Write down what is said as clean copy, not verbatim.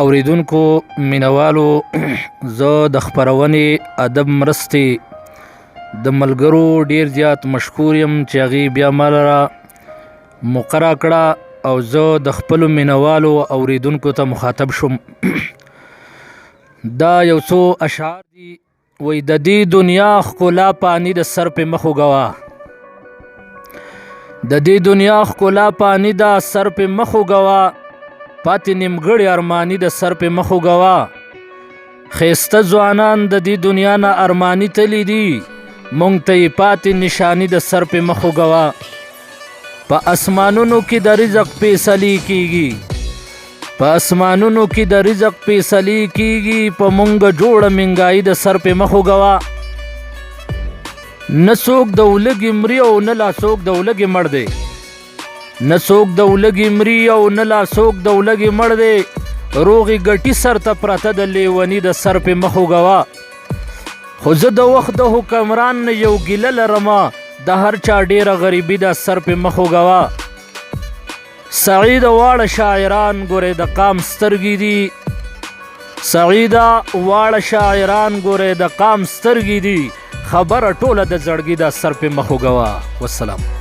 اوریدونکو مینوالو زه د خپرونې ادب مرستې د ملګرو ډیر زیات مشکور یم چې هغې بیا ما لره مقرره کړه او زه د خپلو مینوالو اوریدونکو ته مخاطب شوم. دا یو څو اشعار دي. وی د دې دنیا ښکلا پانی د سر په مخ وګوه، د دې دنیا ښکلا پانی د سر په مخ وګوه، پاتې نیمګړي ارمانی د سر په مخ وګوه. ښایسته ځوانان د دې دنیا نه ارمانی تللی دي، مونږ ته یې پاتې نشانی د سر په مخ وګوه. په اسمانونو کې د رزق فیصلې کیږي، په اسمانونو کې د رزق فیصلې کیږي، په مونږ جوړه منګایي د سر په مخ وګوه. نه څوک د ولږې مري او نه لا څوک د ولږې مړ دی، نه څوک د ولږې مري او نه لا څوک د ولږې مړ دی. روغې ګټي سر ته پرته د لیوني د سر په مخ وګوه. خو زه د وخت د حکمران نه یو ګیله لرمه، د هر چا ډیره غریبي د سر په مخ وګوه. سعیده واړه شاعران ګورې د قام سترګې دي، سعیده واړه شاعران ګورې د قام سترګې دي، خبره ټوله د زړګي د سر په مخ وګوه. والسلام.